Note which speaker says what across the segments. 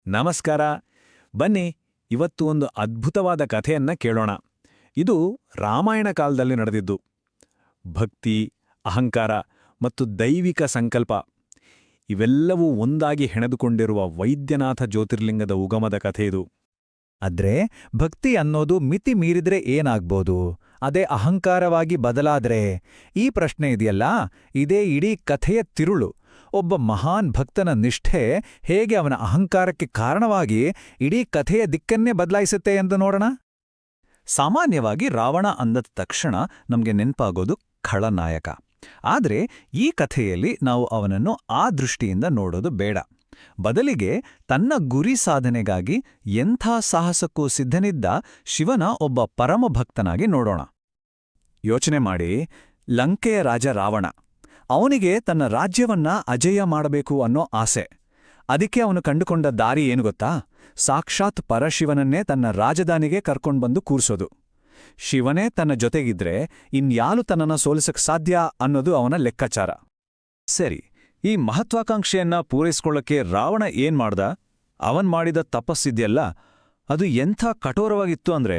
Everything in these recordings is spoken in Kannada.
Speaker 1: ನಮಸ್ಕಾರ. ಬನ್ನಿ, ಇವತ್ತು ಒಂದು ಅದ್ಭುತವಾದ ಕಥೆಯನ್ನ ಕೇಳೋಣ. ಇದು ರಾಮಾಯಣ ಕಾಲದಲ್ಲಿ ನಡೆದಿದ್ದು. ಭಕ್ತಿ, ಅಹಂಕಾರ ಮತ್ತು ದೈವಿಕ ಸಂಕಲ್ಪ ಇವೆಲ್ಲವೂ ಒಂದಾಗಿ ಹೆಣೆದುಕೊಂಡಿರುವ ವೈದ್ಯನಾಥ ಜ್ಯೋತಿರ್ಲಿಂಗದ ಉಗಮದ ಕಥೆಯಿದು.
Speaker 2: ಆದ್ರೆ ಭಕ್ತಿ ಅನ್ನೋದು ಮಿತಿ ಮೀರಿದ್ರೆ ಏನಾಗ್ಬೋದು? ಅದೇ ಅಹಂಕಾರವಾಗಿ ಬದಲಾದ್ರೆ? ಈ ಪ್ರಶ್ನೆ ಇದೆಯಲ್ಲ, ಇದೇ ಇಡೀ ಕಥೆಯ ತಿರುಳು. ಒಬ್ಬ ಮಹಾನ್ ಭಕ್ತನ ನಿಷ್ಠೆ ಹೇಗೆ ಅವನ ಅಹಂಕಾರಕ್ಕೆ ಕಾರಣವಾಗಿ ಇಡೀ ಕಥೆಯ ದಿಕ್ಕನ್ನೇ ಬದಲಾಯಿಸುತ್ತೆ ಎಂದು ನೋಡೋಣ. ಸಾಮಾನ್ಯವಾಗಿ ರಾವಣ ಅಂದ ತಕ್ಷಣ ನಮಗೆ ನೆನಪಾಗೋದು ಖಳನಾಯಕ. ಆದ್ರೆ ಈ ಕಥೆಯಲ್ಲಿ ನಾವು ಅವನನ್ನು ಆ ದೃಷ್ಟಿಯಿಂದ ನೋಡೋದು ಬೇಡ. ಬದಲಿಗೆ ತನ್ನ ಗುರಿ ಸಾಧನೆಗಾಗಿ ಎಂಥ ಸಾಹಸಕ್ಕೂ ಸಿದ್ಧನಿದ್ದ ಶಿವನ ಒಬ್ಬ ಪರಮಭಕ್ತನಾಗಿ ನೋಡೋಣ. ಯೋಚನೆ ಮಾಡಿ, ಲಂಕೆಯ ರಾಜ ರಾವಣ. ಅವನಿಗೆ ತನ್ನ ರಾಜ್ಯವನ್ನ ಅಜೇಯ ಮಾಡಬೇಕು ಅನ್ನೋ ಆಸೆ. ಅದಕ್ಕೆ ಅವನು ಕಂಡುಕೊಂಡ ದಾರಿ ಏನು ಗೊತ್ತಾ? ಸಾಕ್ಷಾತ್ ಪರಶಿವನನ್ನೇ ತನ್ನ ರಾಜಧಾನಿಗೆ ಕರ್ಕೊಂಡ್ಬಂದು ಕೂರ್ಸೋದು. ಶಿವನೇ ತನ್ನ ಜೊತೆಗಿದ್ರೆ ಇನ್ಯಾರು ತನ್ನನ್ನ ಸೋಲಿಸಕ್ ಸಾಧ್ಯ ಅನ್ನೋದು ಅವನ ಲೆಕ್ಕಾಚಾರ. ಸರಿ, ಈ ಮಹತ್ವಾಕಾಂಕ್ಷೆಯನ್ನ ಪೂರೈಸ್ಕೊಳ್ಳಕ್ಕೆ ರಾವಣ ಏನ್ ಮಾಡ್ದ? ಅವನ್ ಮಾಡಿದ ತಪಸ್ಸಿದ್ಯಲ್ಲ, ಅದು ಎಂಥ ಕಠೋರವಾಗಿತ್ತು ಅಂದ್ರೆ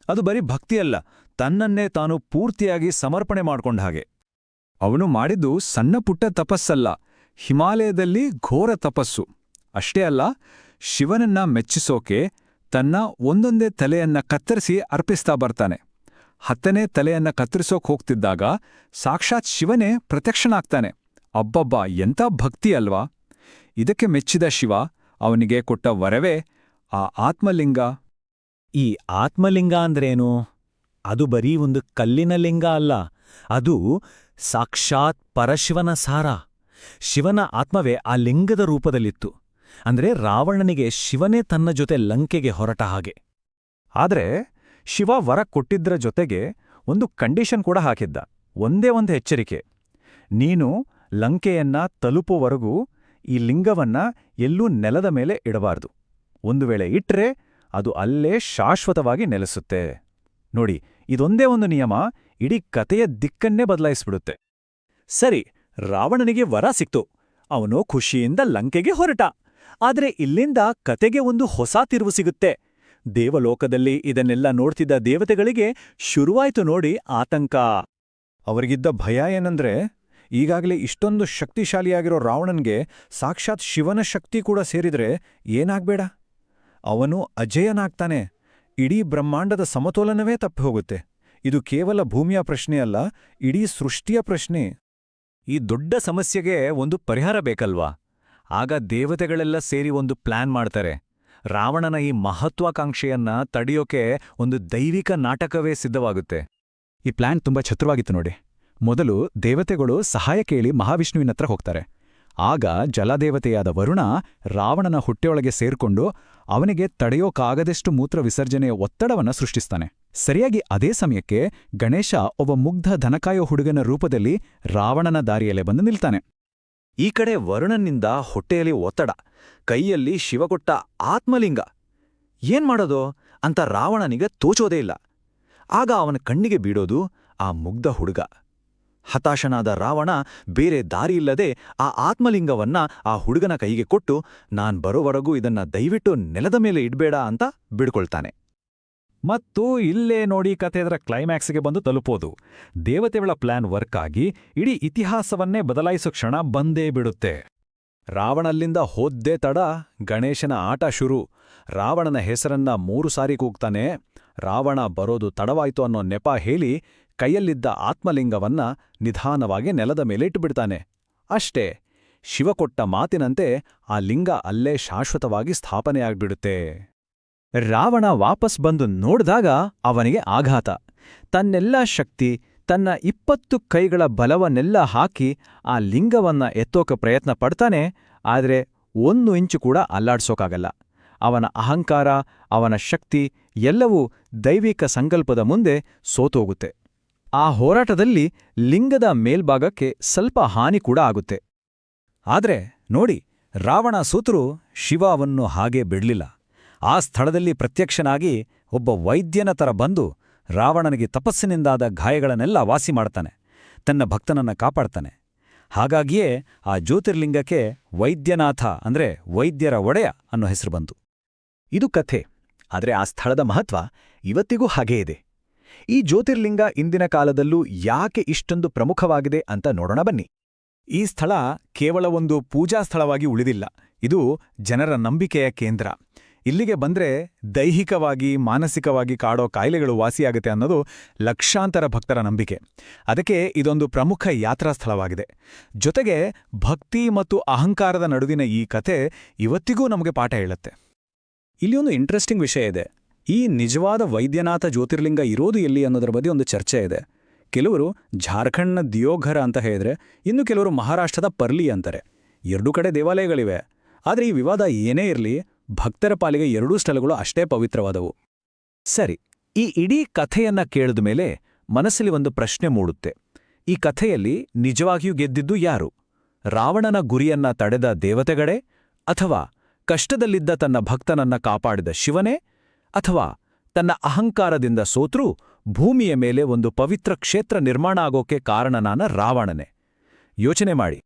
Speaker 2: ಅದು ಬರೀ ಭಕ್ತಿಯಲ್ಲ, ತನ್ನನ್ನೇ ತಾನು ಪೂರ್ತಿಯಾಗಿ ಸಮರ್ಪಣೆ ಮಾಡ್ಕೊಂಡ ಹಾಗೆ. ಅವನು ಮಾಡಿದ್ದು ಸಣ್ಣ ಪುಟ್ಟ ತಪಸ್ಸಲ್ಲ, ಹಿಮಾಲಯದಲ್ಲಿ ಘೋರ ತಪಸ್ಸು. ಅಷ್ಟೇ ಅಲ್ಲ, ಶಿವನನ್ನ ಮೆಚ್ಚಿಸೋಕೆ ತನ್ನ ಒಂದೊಂದೇ ತಲೆಯನ್ನ ಕತ್ತರಿಸಿ ಅರ್ಪಿಸ್ತಾ ಬರ್ತಾನೆ. 10ನೇ ತಲೆಯನ್ನ ಕತ್ತರಿಸೋಕ್ ಹೋಗ್ತಿದ್ದಾಗ ಸಾಕ್ಷಾತ್ ಶಿವನೇ ಪ್ರತ್ಯಕ್ಷನಾಗ್ತಾನೆ. ಅಬ್ಬಬ್ಬಾ, ಎಂಥ ಭಕ್ತಿ ಅಲ್ವಾ! ಇದಕ್ಕೆ ಮೆಚ್ಚಿದ ಶಿವ ಅವನಿಗೆ ಕೊಟ್ಟ ವರವೇ ಆ ಆತ್ಮಲಿಂಗ. ಈ ಆತ್ಮಲಿಂಗ ಅಂದ್ರೇನು? ಅದು ಬರೀ ಒಂದು ಕಲ್ಲಿನ ಲಿಂಗ ಅಲ್ಲ, ಅದು ಸಾಕ್ಷಾತ್ ಪರಶಿವನ ಸಾರ. ಶಿವನ ಆತ್ಮವೇ ಆ ಲಿಂಗದ ರೂಪದಲ್ಲಿತ್ತು. ಅಂದ್ರೆ ರಾವಣನಿಗೆ ಶಿವನೇ ತನ್ನ ಜೊತೆ ಲಂಕೆಗೆ ಹೊರಟ ಹಾಗೆ.
Speaker 1: ಆದ್ರೆ ಶಿವ ವರ ಕೊಟ್ಟಿದ್ರ ಜೊತೆಗೆ ಒಂದು ಕಂಡೀಷನ್ ಕೂಡ ಹಾಕಿದ್ದ. ಒಂದೇ ಒಂದು ಎಚ್ಚರಿಕೆ: ನೀನು ಲಂಕೆಯನ್ನ ತಲುಪುವವರೆಗೂ ಈ ಲಿಂಗವನ್ನ ಎಲ್ಲೂ ನೆಲದ ಮೇಲೆ ಇಡಬಾರ್ದು. ಒಂದು ವೇಳೆ ಇಟ್ರೆ ಅದು ಅಲ್ಲೇ ಶಾಶ್ವತವಾಗಿ ನೆಲೆಸುತ್ತೆ. ನೋಡಿ, ಇದೊಂದೇ ಒಂದು ನಿಯಮ ಇಡೀ ಕಥೆಯ ದಿಕ್ಕನ್ನೇ ಬದಲಾಯಿಸ್ಬಿಡುತ್ತೆ. ಸರಿ, ರಾವಣನಿಗೆ ವರ ಸಿಕ್ತು. ಅವನು ಖುಷಿಯಿಂದ ಲಂಕೆಗೆ ಹೊರಟ. ಆದ್ರೆ ಇಲ್ಲಿಂದ ಕತೆಗೆ ಒಂದು ಹೊಸ ತಿರುವು ಸಿಗುತ್ತೆ. ದೇವಲೋಕದಲ್ಲಿ ಇದನ್ನೆಲ್ಲ ನೋಡ್ತಿದ್ದ ದೇವತೆಗಳಿಗೆ ಶುರುವಾಯ್ತು ನೋಡಿ ಆತಂಕ. ಅವರಿಗಿದ್ದ ಭಯ ಏನಂದ್ರೆ, ಈಗಾಗಲೇ ಇಷ್ಟೊಂದು ಶಕ್ತಿಶಾಲಿಯಾಗಿರೋ ರಾವಣನ್ಗೆ ಸಾಕ್ಷಾತ್ ಶಿವನ ಶಕ್ತಿ ಕೂಡ ಸೇರಿದ್ರೆ ಏನಾಗ್ಬೇಡ, ಅವನು ಅಜೇಯನಾಗ್ತಾನೆ. ಇಡೀ ಬ್ರಹ್ಮಾಂಡದ ಸಮತೋಲನವೇ ತಪ್ಪಿಹೋಗುತ್ತೆ. ಇದು ಕೇವಲ ಭೂಮಿಯ ಪ್ರಶ್ನೆಯಲ್ಲ, ಇಡೀ ಸೃಷ್ಟಿಯ ಪ್ರಶ್ನೆ. ಈ ದೊಡ್ಡ ಸಮಸ್ಯೆಗೆ ಒಂದು ಪರಿಹಾರ ಬೇಕಲ್ವಾ? ಆಗ ದೇವತೆಗಳೆಲ್ಲ ಸೇರಿ ಒಂದು ಪ್ಲಾನ್ ಮಾಡ್ತಾರೆ. ರಾವಣನ ಈ ಮಹತ್ವಾಕಾಂಕ್ಷೆಯನ್ನ ತಡೆಯೋಕೆ ಒಂದು ದೈವಿಕ ನಾಟಕವೇ ಸಿದ್ಧವಾಗುತ್ತೆ.
Speaker 2: ಈ ಪ್ಲಾನ್ ತುಂಬಾ ಛತ್ರವಾಗಿತ್ತು ನೋಡಿ. ಮೊದಲು ದೇವತೆಗಳು ಸಹಾಯ ಕೇಳಿ ಮಹಾವಿಷ್ಣುವಿನತ್ರ ಹೋಗ್ತಾರೆ. ಆಗ ಜಲದೇವತೆಯಾದ ವರುಣ ರಾವಣನ ಹೊಟ್ಟೆಯೊಳಗೆ ಸೇರ್ಕೊಂಡು ಅವನಿಗೆ ತಡೆಯೋಕಾಗದಷ್ಟು ಮೂತ್ರ ವಿಸರ್ಜನೆಯ ಒತ್ತಡವನ್ನ ಸೃಷ್ಟಿಸ್ತಾನೆ. ಸರಿಯಾಗಿ ಅದೇ ಸಮಯಕ್ಕೆ ಗಣೇಶ ಒಬ್ಬ ಮುಗ್ಧ ದನಕಾಯೋ ಹುಡುಗನ ರೂಪದಲ್ಲಿ ರಾವಣನ ದಾರಿಯಲ್ಲೇ ಬಂದು ನಿಲ್ತಾನೆ.
Speaker 1: ಈ ಕಡೆ ವರುಣನಿಂದ ಹೊಟ್ಟೆಯಲ್ಲಿ ಒತ್ತಡ, ಕೈಯಲ್ಲಿ ಶಿವಕೊಟ್ಟ ಆತ್ಮಲಿಂಗ. ಏನ್ ಮಾಡೋದು ಅಂತ ರಾವಣನಿಗೆ ತೋಚೋದೇ ಇಲ್ಲ. ಆಗ ಅವನ ಕಣ್ಣಿಗೆ ಬೀಳೋದು ಆ ಮುಗ್ಧ ಹುಡುಗ. ಹತಾಶನಾದ ರಾವಣ ಬೇರೆ ದಾರಿಯಿಲ್ಲದೆ ಆ ಆತ್ಮಲಿಂಗವನ್ನ ಆ ಹುಡುಗನ ಕೈಗೆ ಕೊಟ್ಟು, ನಾನ್ ಬರೋವರೆಗೂ ಇದನ್ನ ದಯವಿಟ್ಟು ನೆಲದ ಮೇಲೆ ಇಡ್ಬೇಡ ಅಂತ ಬಿಡ್ಕೊಳ್ತಾನೆ. ಮತ್ತು ಇಲ್ಲೇ ನೋಡಿ ಕಥೆಯದರ ಕ್ಲೈಮ್ಯಾಕ್ಸ್ಗೆ ಬಂದು ತಲುಪೋದು. ದೇವತೆಗಳ ಪ್ಲಾನ್ ವರ್ಕ್ ಆಗಿ ಇಡೀ ಇತಿಹಾಸವನ್ನೇ ಬದಲಾಯಿಸೋ ಕ್ಷಣ ಬಂದೇ ಬಿಡುತ್ತೆ. ರಾವಣಲ್ಲಿಂದ ಹೋದ್ದೇ ತಡ, ಗಣೇಶನ ಆಟ ಶುರು. ರಾವಣನ ಹೆಸರನ್ನ 3 ಸಾರಿ ಕೂಗ್ತಾನೆ. ರಾವಣ ಬರೋದು ತಡವಾಯ್ತು ಅನ್ನೋ ನೆಪ ಹೇಳಿ ಕೈಯಲ್ಲಿದ್ದ ಆತ್ಮಲಿಂಗವನ್ನ ನಿಧಾನವಾಗಿ ನೆಲದ ಮೇಲೆ ಇಟ್ಟುಬಿಡ್ತಾನೆ. ಅಷ್ಟೇ, ಶಿವಕೊಟ್ಟ ಮಾತಿನಂತೆ ಆ ಲಿಂಗ ಅಲ್ಲೇ ಶಾಶ್ವತವಾಗಿ ಸ್ಥಾಪನೆಯಾಗ್ಬಿಡುತ್ತೆ. ರಾವಣ ವಾಪಸ್ ಬಂದು ನೋಡಿದಾಗ ಅವನಿಗೆ ಆಘಾತ. ತನ್ನೆಲ್ಲ ಶಕ್ತಿ, ತನ್ನ 20 ಕೈಗಳ ಬಲವನ್ನೆಲ್ಲ ಹಾಕಿ ಆ ಲಿಂಗವನ್ನ ಎತ್ತೋಕೆ ಪ್ರಯತ್ನ ಪಡ್ತಾನೆ. ಆದರೆ 1 ಇಂಚು ಕೂಡ ಅಲ್ಲಾಡ್ಸೋಕಾಗಲ್ಲ. ಅವನ ಅಹಂಕಾರ, ಅವನ ಶಕ್ತಿ ಎಲ್ಲವೂ ದೈವಿಕ ಸಂಕಲ್ಪದ ಮುಂದೆ ಸೋತೋಗುತ್ತೆ. ಆ ಹೋರಾಟದಲ್ಲಿ ಲಿಂಗದ ಮೇಲ್ಭಾಗಕ್ಕೆ ಸ್ವಲ್ಪ ಹಾನಿ ಕೂಡ ಆಗುತ್ತೆ. ಆದ್ರೆ ನೋಡಿ, ರಾವಣ ಸೋತರೂ ಶಿವ ಅವನ್ನು ಹಾಗೇ ಬಿಡ್ಲಿಲ್ಲ. ಆ ಸ್ಥಳದಲ್ಲಿ ಪ್ರತ್ಯಕ್ಷನಾಗಿ ಒಬ್ಬ ವೈದ್ಯನ ತರ ಬಂದು ರಾವಣನಿಗೆ ತಪಸ್ಸಿನಿಂದಾದ ಗಾಯಗಳನ್ನೆಲ್ಲ ವಾಸಿ ಮಾಡ್ತಾನೆ. ತನ್ನ ಭಕ್ತನನ್ನ ಕಾಪಾಡ್ತಾನೆ.
Speaker 3: ಹಾಗಾಗಿಯೇ ಆ ಜ್ಯೋತಿರ್ಲಿಂಗಕ್ಕೆ ವೈದ್ಯನಾಥ ಅಂದ್ರೆ ವೈದ್ಯರ ಒಡೆಯ ಅನ್ನೋ ಹೆಸರು ಬಂತು.
Speaker 1: ಇದು ಕಥೆ. ಆದರೆ ಆ ಸ್ಥಳದ ಮಹತ್ವ ಇವತ್ತಿಗೂ ಹಾಗೇ ಇದೆ. ಈ ಜ್ಯೋತಿರ್ಲಿಂಗ ಇಂದಿನ ಕಾಲದಲ್ಲೂ ಯಾಕೆ ಇಷ್ಟೊಂದು ಪ್ರಮುಖವಾಗಿದೆ ಅಂತ ನೋಡೋಣ ಬನ್ನಿ.
Speaker 2: ಈ ಸ್ಥಳ ಕೇವಲ ಒಂದು ಪೂಜಾ ಸ್ಥಳವಾಗಿ ಉಳಿದಿಲ್ಲ, ಇದು ಜನರ ನಂಬಿಕೆಯ ಕೇಂದ್ರ. ಇಲ್ಲಿಗೆ ಬಂದ್ರೆ ದೈಹಿಕವಾಗಿ ಮಾನಸಿಕವಾಗಿ ಕಾಡೋ ಕಾಯಿಲೆಗಳು ವಾಸಿಯಾಗುತ್ತೆ ಅನ್ನೋದು ಲಕ್ಷಾಂತರ ಭಕ್ತರ ನಂಬಿಕೆ. ಅದಕ್ಕೆ ಇದೊಂದು ಪ್ರಮುಖ ಯಾತ್ರಾ ಸ್ಥಳವಾಗಿದೆ. ಜೊತೆಗೆ ಭಕ್ತಿ ಮತ್ತು ಅಹಂಕಾರದ ನಡುವಿನ ಈ ಕಥೆ ಇವತ್ತಿಗೂ ನಮಗೆ ಪಾಠ ಹೇಳುತ್ತೆ.
Speaker 3: ಇಲ್ಲಿ ಒಂದು ಇಂಟ್ರೆಸ್ಟಿಂಗ್ ವಿಷಯ ಇದೆ. ಈ ನಿಜವಾದ ವೈದ್ಯನಾಥ ಜ್ಯೋತಿರ್ಲಿಂಗ ಇರೋದು ಎಲ್ಲಿ ಅನ್ನೋದರ ಬಗ್ಗೆ ಒಂದು ಚರ್ಚೆ ಇದೆ. ಕೆಲವರು ಝಾರ್ಖಂಡ್ನ ದಿಯೋಘರ ಅಂತ ಹೇಳಿದ್ರೆ, ಇನ್ನು ಕೆಲವರು ಮಹಾರಾಷ್ಟ್ರದ ಪರ್ಲಿ ಅಂತಾರೆ. ಎರಡೂ ಕಡೆ ದೇವಾಲಯಗಳಿವೆ. ಆದರೆ ಈ ವಿವಾದ ಏನೇ ಇರಲಿ, ಭಕ್ತರ ಪಾಲಿಗೆ ಎರಡೂ ಸ್ಥಳಗಳು ಅಷ್ಟೇ ಪವಿತ್ರವಾದವು.
Speaker 1: ಸರಿ, ಈ ಇಡೀ ಕಥೆಯನ್ನ ಕೇಳಿದ ಮೇಲೆ ಮನಸ್ಸಲ್ಲಿ ಒಂದು ಪ್ರಶ್ನೆ ಮೂಡುತ್ತೆ. ಈ ಕಥೆಯಲ್ಲಿ ನಿಜವಾಗಿಯೂ ಗೆದ್ದಿದ್ದು ಯಾರು? ರಾವಣನ ಗುರಿಯನ್ನ ತಡೆದ ದೇವತೆಗಳೇ? ಅಥವಾ ಕಷ್ಟದಲ್ಲಿದ್ದ ತನ್ನ ಭಕ್ತನನ್ನ ಕಾಪಾಡಿದ ಶಿವನೇ? ಅಥವಾ ತನ್ನ ಅಹಂಕಾರದಿಂದ ಸೋತ್ರೂ ಭೂಮಿಯ ಮೇಲೆ ಒಂದು ಪವಿತ್ರ ಕ್ಷೇತ್ರ ನಿರ್ಮಾಣ ಆಗೋಕೆ ಕಾರಣನಾದ ರಾವಣನೇ? ಯೋಚನೆ ಮಾಡಿ.